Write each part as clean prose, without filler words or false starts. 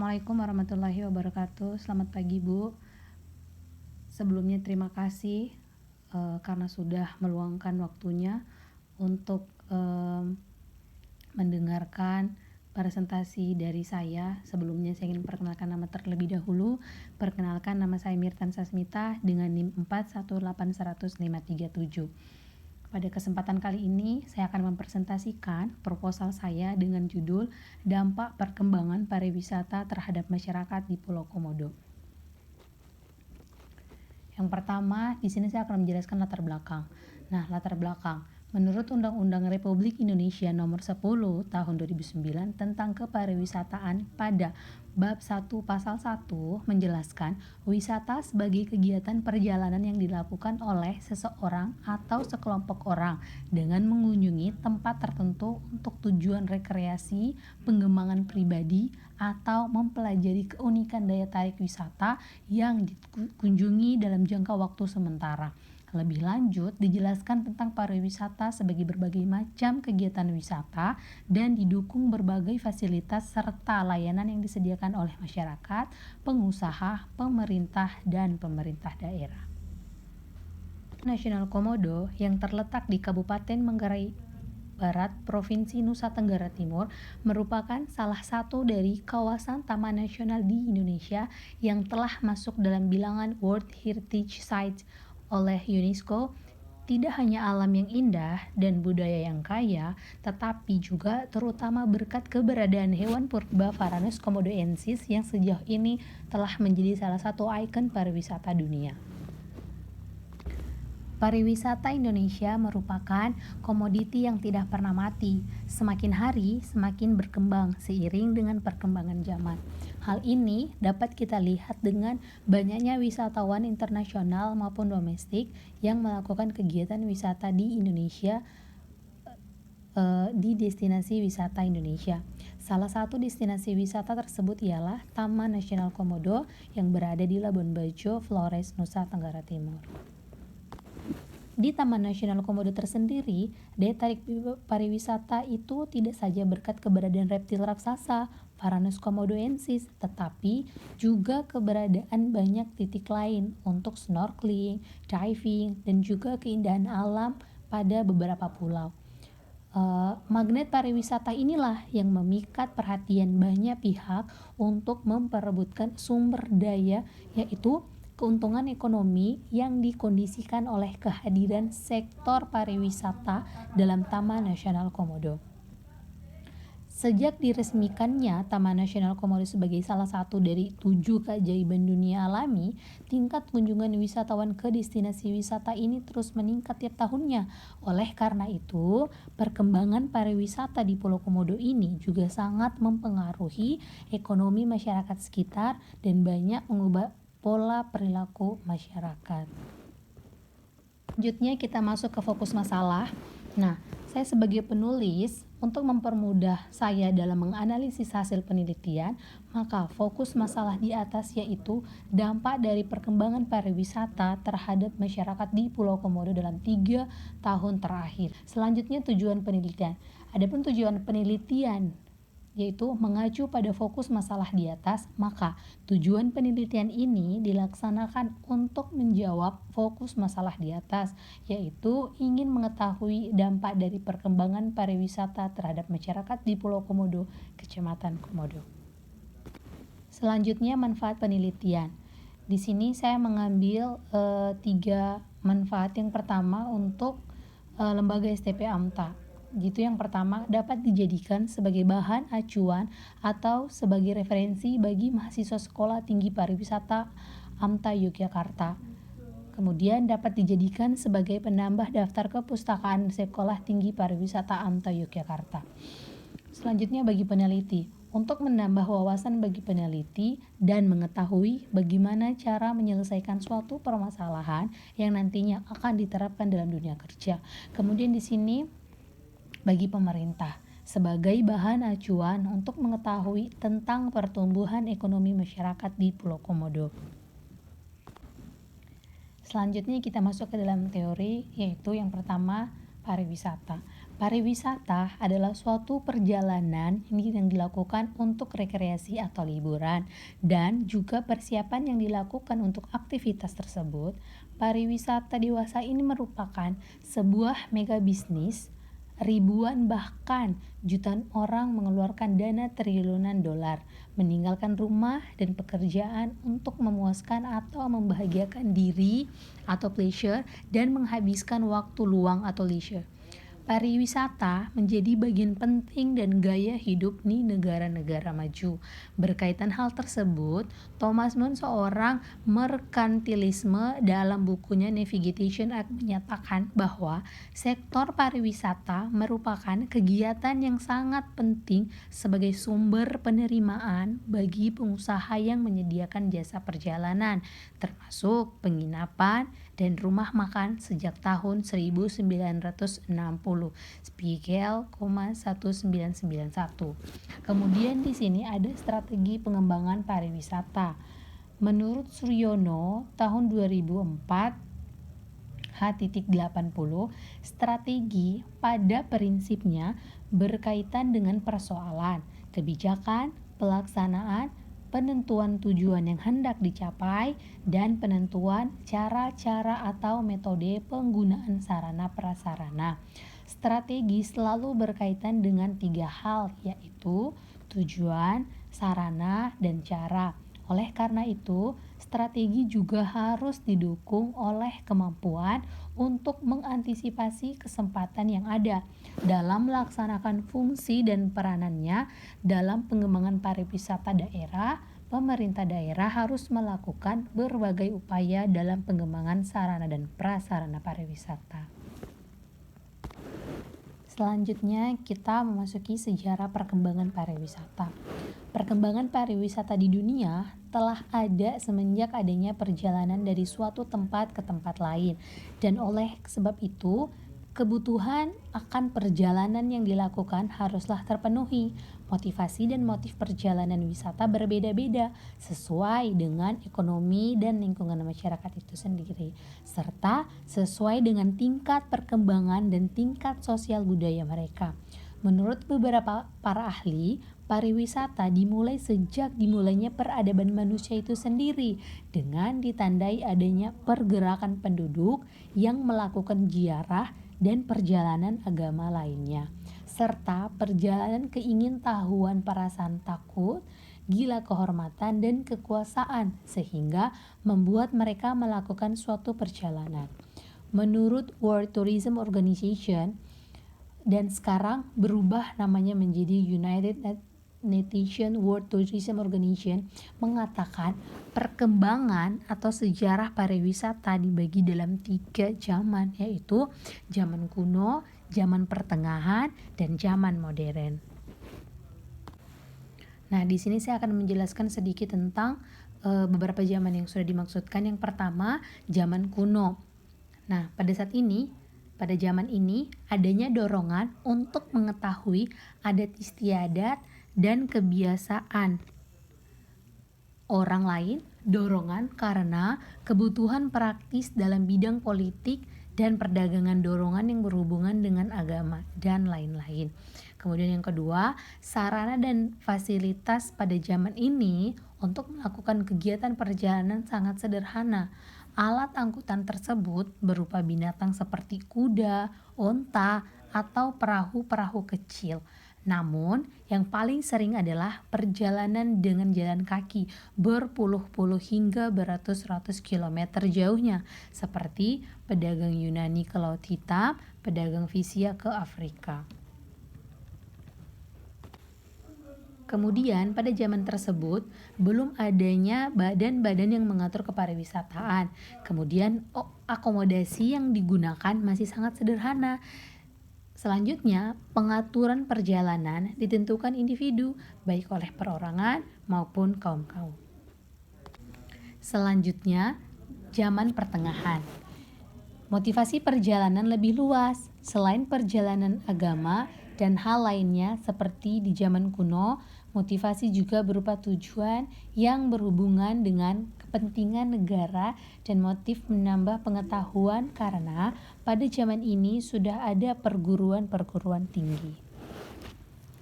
Assalamualaikum warahmatullahi wabarakatuh. Selamat pagi, Bu. Sebelumnya terima kasih karena sudah meluangkan waktunya untuk mendengarkan presentasi dari saya. Sebelumnya saya ingin perkenalkan nama terlebih dahulu. Perkenalkan, nama saya Mirtan Sasmita dengan NIM 418100537. Pada kesempatan kali ini, saya akan mempresentasikan proposal saya dengan judul Dampak Perkembangan Pariwisata Terhadap Masyarakat di Pulau Komodo. Yang pertama, di sini saya akan menjelaskan latar belakang. Nah, latar belakang. Menurut Undang-Undang Republik Indonesia Nomor 10 Tahun 2009 tentang Kepariwisataan pada Bab 1 Pasal 1 menjelaskan wisata sebagai kegiatan perjalanan yang dilakukan oleh seseorang atau sekelompok orang dengan mengunjungi tempat tertentu untuk tujuan rekreasi, pengembangan pribadi, atau mempelajari keunikan daya tarik wisata yang dikunjungi dalam jangka waktu sementara. Lebih lanjut, dijelaskan tentang pariwisata sebagai berbagai macam kegiatan wisata dan didukung berbagai fasilitas serta layanan yang disediakan oleh masyarakat, pengusaha, pemerintah, dan pemerintah daerah. Nasional Komodo yang terletak di Kabupaten Manggarai Barat, Provinsi Nusa Tenggara Timur, merupakan salah satu dari kawasan taman nasional di Indonesia yang telah masuk dalam bilangan World Heritage Sites oleh UNESCO. Tidak hanya alam yang indah dan budaya yang kaya, tetapi juga terutama berkat keberadaan hewan purba Varanus komodoensis yang sejauh ini telah menjadi salah satu ikon pariwisata dunia. Pariwisata Indonesia merupakan komoditi yang tidak pernah mati. Semakin hari semakin berkembang seiring dengan perkembangan zaman. Hal ini dapat kita lihat dengan banyaknya wisatawan internasional maupun domestik yang melakukan kegiatan wisata di Indonesia di destinasi wisata Indonesia. Salah satu destinasi wisata tersebut ialah Taman Nasional Komodo yang berada di Labuan Bajo, Flores, Nusa Tenggara Timur. Di Taman Nasional Komodo tersendiri, daya tarik pariwisata itu tidak saja berkat keberadaan reptil raksasa Varanus komodoensis, tetapi juga keberadaan banyak titik lain untuk snorkeling, diving, dan juga keindahan alam pada beberapa pulau. Magnet pariwisata inilah yang memikat perhatian banyak pihak untuk memperebutkan sumber daya, yaitu keuntungan ekonomi yang dikondisikan oleh kehadiran sektor pariwisata dalam Taman Nasional Komodo. Sejak diresmikannya Taman Nasional Komodo sebagai salah satu dari 7 keajaiban dunia alami, tingkat kunjungan wisatawan ke destinasi wisata ini terus meningkat tiap tahunnya. Oleh karena itu, perkembangan pariwisata di Pulau Komodo ini juga sangat mempengaruhi ekonomi masyarakat sekitar dan banyak mengubah pola perilaku masyarakat. Selanjutnya kita masuk ke fokus masalah. Nah, saya sebagai penulis, untuk mempermudah saya dalam menganalisis hasil penelitian, maka fokus masalah di atas yaitu dampak dari perkembangan pariwisata terhadap masyarakat di Pulau Komodo dalam 3 tahun terakhir. Selanjutnya tujuan penelitian. Adapun tujuan penelitian yaitu mengacu pada fokus masalah di atas, maka tujuan penelitian ini dilaksanakan untuk menjawab fokus masalah di atas, yaitu ingin mengetahui dampak dari perkembangan pariwisata terhadap masyarakat di Pulau Komodo, Kecamatan Komodo. Selanjutnya manfaat penelitian. Di sini saya mengambil 3 manfaat. Yang pertama untuk lembaga STP AMTA. Gitu, yang pertama dapat dijadikan sebagai bahan acuan atau sebagai referensi bagi mahasiswa Sekolah Tinggi Pariwisata AMTA Yogyakarta. Kemudian dapat dijadikan sebagai penambah daftar kepustakaan Sekolah Tinggi Pariwisata AMTA Yogyakarta. Selanjutnya bagi peneliti, untuk menambah wawasan bagi peneliti dan mengetahui bagaimana cara menyelesaikan suatu permasalahan yang nantinya akan diterapkan dalam dunia kerja. Kemudian di sini bagi pemerintah sebagai bahan acuan untuk mengetahui tentang pertumbuhan ekonomi masyarakat di Pulau Komodo. Selanjutnya kita masuk ke dalam teori, yaitu yang pertama pariwisata. Pariwisata adalah suatu perjalanan yang dilakukan untuk rekreasi atau liburan dan juga persiapan yang dilakukan untuk aktivitas tersebut. Pariwisata dewasa ini merupakan sebuah mega bisnis. Ribuan bahkan jutaan orang mengeluarkan dana triliunan dolar, meninggalkan rumah dan pekerjaan untuk memuaskan atau membahagiakan diri atau pleasure dan menghabiskan waktu luang atau leisure. Pariwisata menjadi bagian penting dan gaya hidup di negara-negara maju. Berkaitan hal tersebut, Thomas Mann, seorang merkantilisme, dalam bukunya Navigation Act menyatakan bahwa sektor pariwisata merupakan kegiatan yang sangat penting sebagai sumber penerimaan bagi pengusaha yang menyediakan jasa perjalanan, termasuk penginapan dan rumah makan sejak tahun 1960. Spiegel, 1991. Kemudian di sini ada strategi pengembangan pariwisata. Menurut Suryono tahun 2004 H.80, strategi pada prinsipnya berkaitan dengan persoalan, kebijakan, pelaksanaan, penentuan tujuan yang hendak dicapai, dan penentuan cara-cara atau metode penggunaan sarana prasarana. Strategi selalu berkaitan dengan 3 hal, yaitu tujuan, sarana, dan cara. Oleh karena itu, strategi juga harus didukung oleh kemampuan untuk mengantisipasi kesempatan yang ada dalam melaksanakan fungsi dan peranannya dalam pengembangan pariwisata daerah. Pemerintah daerah harus melakukan berbagai upaya dalam pengembangan sarana dan prasarana pariwisata. Selanjutnya kita memasuki sejarah perkembangan pariwisata. Perkembangan pariwisata di dunia telah ada semenjak adanya perjalanan dari suatu tempat ke tempat lain, dan oleh sebab itu kebutuhan akan perjalanan yang dilakukan haruslah terpenuhi. Motivasi dan motif perjalanan wisata berbeda-beda sesuai dengan ekonomi dan lingkungan masyarakat itu sendiri, serta sesuai dengan tingkat perkembangan dan tingkat sosial budaya mereka. Menurut beberapa para ahli, pariwisata dimulai sejak dimulainya peradaban manusia itu sendiri, dengan ditandai adanya pergerakan penduduk yang melakukan ziarah dan perjalanan agama lainnya, serta perjalanan keingintahuan, perasaan takut, gila kehormatan, dan kekuasaan, sehingga membuat mereka melakukan suatu perjalanan. Menurut World Tourism Organization, dan sekarang berubah namanya menjadi United Nations World Tourism Organization, mengatakan perkembangan atau sejarah pariwisata dibagi dalam 3 zaman, yaitu zaman kuno, zaman pertengahan, dan zaman modern. Nah, di sini saya akan menjelaskan sedikit tentang beberapa zaman yang sudah dimaksudkan. Yang pertama, zaman kuno. Nah, pada zaman ini adanya dorongan untuk mengetahui adat istiadat dan kebiasaan orang lain, dorongan karena kebutuhan praktis dalam bidang politik dan perdagangan, dorongan yang berhubungan dengan agama, dan lain-lain. Kemudian yang kedua, sarana dan fasilitas pada zaman ini untuk melakukan kegiatan perjalanan sangat sederhana. Alat angkutan tersebut berupa binatang seperti kuda, onta, atau perahu-perahu kecil. Namun, yang paling sering adalah perjalanan dengan jalan kaki berpuluh-puluh hingga beratus-ratus kilometer jauhnya, seperti pedagang Yunani ke Laut Hitam, pedagang Fisia ke Afrika. Kemudian pada zaman tersebut belum adanya badan-badan yang mengatur kepariwisataan. Kemudian akomodasi yang digunakan masih sangat sederhana. Selanjutnya, pengaturan perjalanan ditentukan individu, baik oleh perorangan maupun kaum-kaum. Selanjutnya, zaman pertengahan. Motivasi perjalanan lebih luas. Selain perjalanan agama dan hal lainnya seperti di zaman kuno, Motivasi juga berupa tujuan yang berhubungan dengan kepentingan negara dan motif menambah pengetahuan karena pada zaman ini sudah ada perguruan-perguruan tinggi.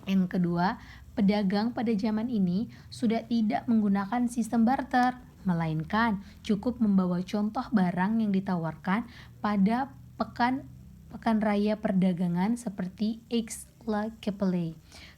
Yang kedua, pedagang pada zaman ini sudah tidak menggunakan sistem barter, melainkan cukup membawa contoh barang yang ditawarkan pada pekan raya perdagangan seperti Aix-la-Chapelle.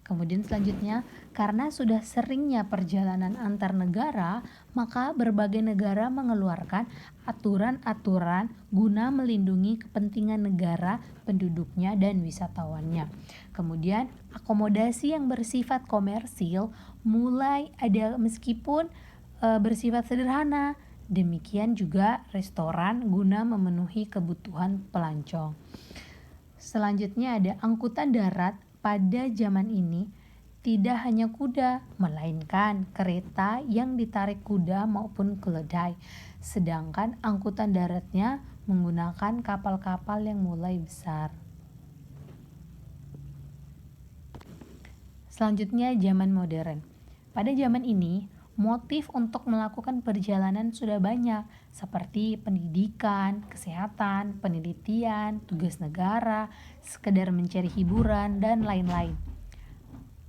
Kemudian selanjutnya, karena sudah seringnya perjalanan antar negara, maka berbagai negara mengeluarkan aturan-aturan guna melindungi kepentingan negara, penduduknya, dan wisatawannya. Kemudian, akomodasi yang bersifat komersil mulai ada meskipun bersifat sederhana. Demikian juga restoran guna memenuhi kebutuhan pelancong. Selanjutnya ada angkutan darat. Pada zaman ini tidak hanya kuda, melainkan kereta yang ditarik kuda maupun keledai. Sedangkan angkutan daratnya menggunakan kapal-kapal yang mulai besar. Selanjutnya zaman modern. Pada zaman ini, motif untuk melakukan perjalanan sudah banyak, seperti pendidikan, kesehatan, penelitian, tugas negara, sekedar mencari hiburan, dan lain-lain.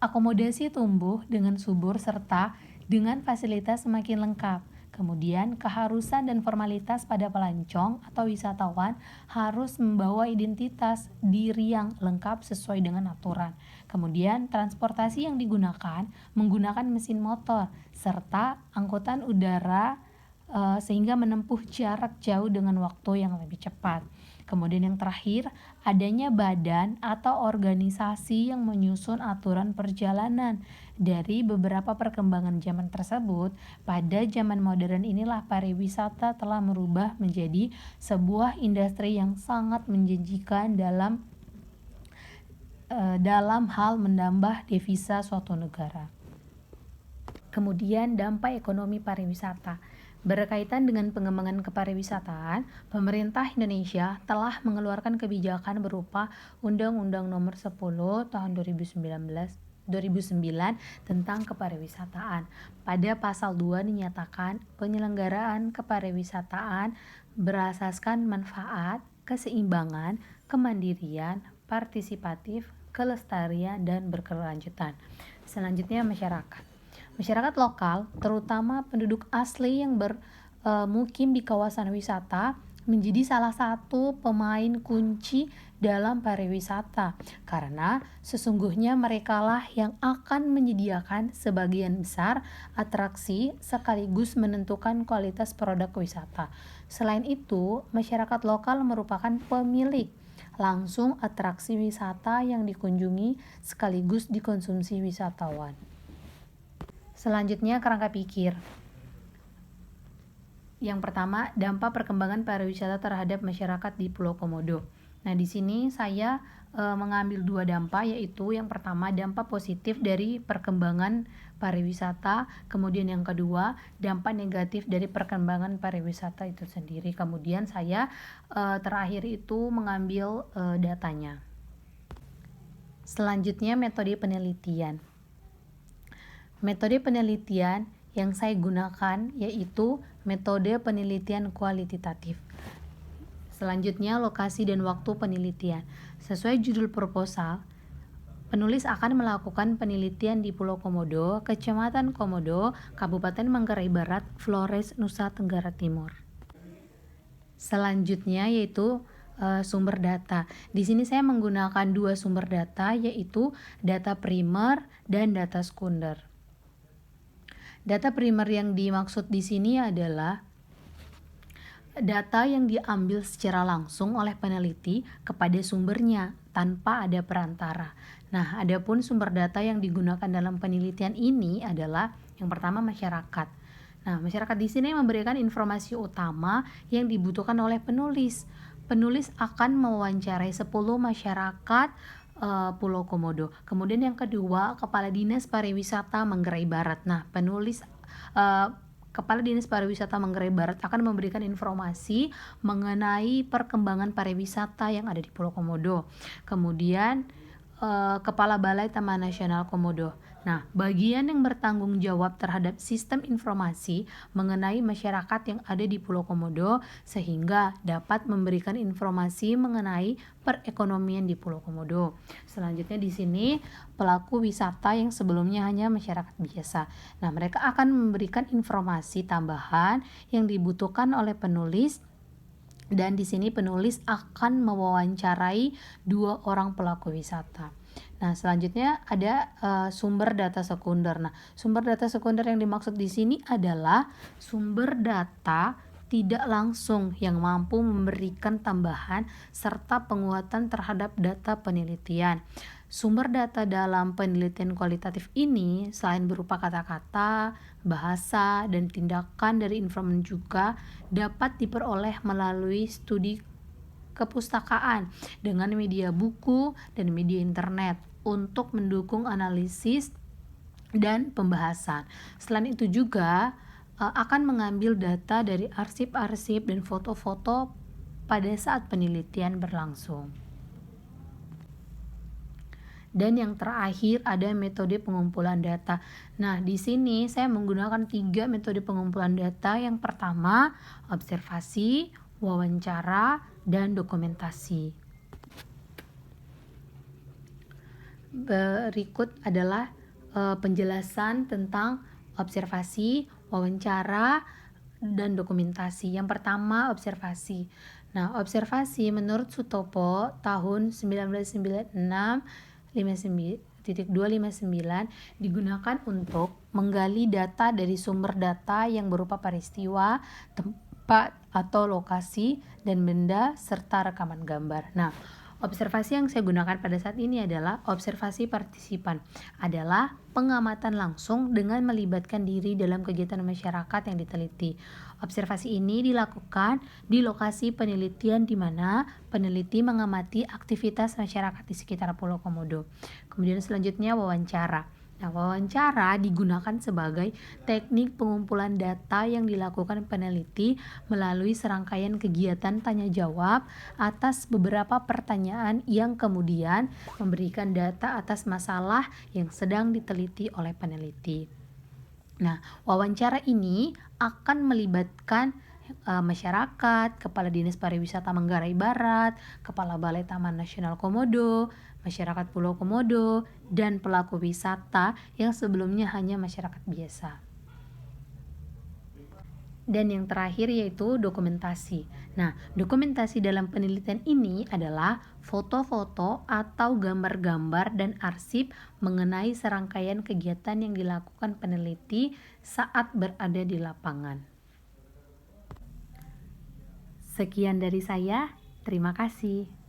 Akomodasi tumbuh dengan subur serta dengan fasilitas semakin lengkap. Kemudian, keharusan dan formalitas pada pelancong atau wisatawan harus membawa identitas diri yang lengkap sesuai dengan aturan. Kemudian, transportasi yang digunakan menggunakan mesin motor serta angkutan udara sehingga menempuh jarak jauh dengan waktu yang lebih cepat. Kemudian yang terakhir, adanya badan atau organisasi yang menyusun aturan perjalanan. Dari beberapa perkembangan zaman tersebut, pada zaman modern inilah pariwisata telah merubah menjadi sebuah industri yang sangat menjanjikan dalam hal menambah devisa suatu negara. Kemudian dampak ekonomi pariwisata. Berkaitan dengan pengembangan kepariwisataan, pemerintah Indonesia telah mengeluarkan kebijakan berupa Undang-Undang Nomor 10 Tahun 2009 tentang kepariwisataan. Pada pasal 2 dinyatakan penyelenggaraan kepariwisataan berasaskan manfaat, keseimbangan, kemandirian, partisipatif, kelestarian, dan berkelanjutan. Selanjutnya masyarakat. Masyarakat lokal, terutama penduduk asli yang bermukim di kawasan wisata, menjadi salah satu pemain kunci dalam pariwisata karena sesungguhnya merekalah yang akan menyediakan sebagian besar atraksi sekaligus menentukan kualitas produk wisata. Selain itu, masyarakat lokal merupakan pemilik langsung atraksi wisata yang dikunjungi sekaligus dikonsumsi wisatawan. Selanjutnya kerangka pikir. Yang pertama, dampak perkembangan pariwisata terhadap masyarakat di Pulau Komodo. Nah, di sini saya mengambil dua dampak, yaitu yang pertama dampak positif dari perkembangan pariwisata, kemudian yang kedua dampak negatif dari perkembangan pariwisata itu sendiri. Kemudian saya terakhir itu mengambil datanya. Selanjutnya metode penelitian. Metode penelitian yang saya gunakan yaitu metode penelitian kualitatif. Selanjutnya lokasi dan waktu penelitian. Sesuai judul proposal, penulis akan melakukan penelitian di Pulau Komodo, Kecamatan Komodo, Kabupaten Manggarai Barat, Flores, Nusa Tenggara Timur. Selanjutnya yaitu sumber data. Di sini saya menggunakan dua sumber data, yaitu data primer dan data sekunder. Data primer yang dimaksud di sini adalah data yang diambil secara langsung oleh peneliti kepada sumbernya tanpa ada perantara. Nah, adapun sumber data yang digunakan dalam penelitian ini adalah yang pertama masyarakat. Nah, masyarakat di sini memberikan informasi utama yang dibutuhkan oleh penulis. Penulis akan mewawancarai 10 masyarakat Pulau Komodo. Kemudian yang kedua, Kepala Dinas Pariwisata Manggarai Barat. Nah, Kepala Dinas Pariwisata Manggarai Barat akan memberikan informasi mengenai perkembangan pariwisata yang ada di Pulau Komodo. Kemudian Kepala Balai Taman Nasional Komodo. Nah, bagian yang bertanggung jawab terhadap sistem informasi mengenai masyarakat yang ada di Pulau Komodo sehingga dapat memberikan informasi mengenai perekonomian di Pulau Komodo. Selanjutnya di sini pelaku wisata yang sebelumnya hanya masyarakat biasa. Nah, mereka akan memberikan informasi tambahan yang dibutuhkan oleh penulis. Dan di sini penulis akan mewawancarai 2 orang pelaku wisata. Nah, selanjutnya ada sumber data sekunder. Nah, sumber data sekunder yang dimaksud di sini adalah sumber data tidak langsung yang mampu memberikan tambahan serta penguatan terhadap data penelitian. Sumber data dalam penelitian kualitatif ini selain berupa kata-kata, bahasa, dan tindakan dari informan juga dapat diperoleh melalui studi kepustakaan dengan media buku dan media internet untuk mendukung analisis dan pembahasan. Selain itu juga akan mengambil data dari arsip-arsip dan foto-foto pada saat penelitian berlangsung. Dan yang terakhir ada metode pengumpulan data. Nah, di sini saya menggunakan 3 metode pengumpulan data. Yang pertama, observasi, wawancara, dan dokumentasi. Berikut adalah penjelasan tentang observasi, wawancara, dan dokumentasi. Yang pertama, observasi. Nah, observasi menurut Sutopo tahun 1996 259 digunakan untuk menggali data dari sumber data yang berupa peristiwa, tempat atau lokasi, dan benda serta rekaman gambar. Nah, observasi yang saya gunakan pada saat ini adalah observasi partisipan, adalah pengamatan langsung dengan melibatkan diri dalam kegiatan masyarakat yang diteliti. Observasi ini dilakukan di lokasi penelitian di mana peneliti mengamati aktivitas masyarakat di sekitar Pulau Komodo. Kemudian selanjutnya wawancara. Nah, wawancara digunakan sebagai teknik pengumpulan data yang dilakukan peneliti melalui serangkaian kegiatan tanya jawab atas beberapa pertanyaan yang kemudian memberikan data atas masalah yang sedang diteliti oleh peneliti. Nah, wawancara ini akan melibatkan masyarakat, Kepala Dinas Pariwisata Manggarai Barat, Kepala Balai Taman Nasional Komodo, masyarakat Pulau Komodo, dan pelaku wisata yang sebelumnya hanya masyarakat biasa. Dan yang terakhir yaitu dokumentasi. Nah, dokumentasi dalam penelitian ini adalah foto-foto atau gambar-gambar dan arsip mengenai serangkaian kegiatan yang dilakukan peneliti saat berada di lapangan. Sekian dari saya, terima kasih.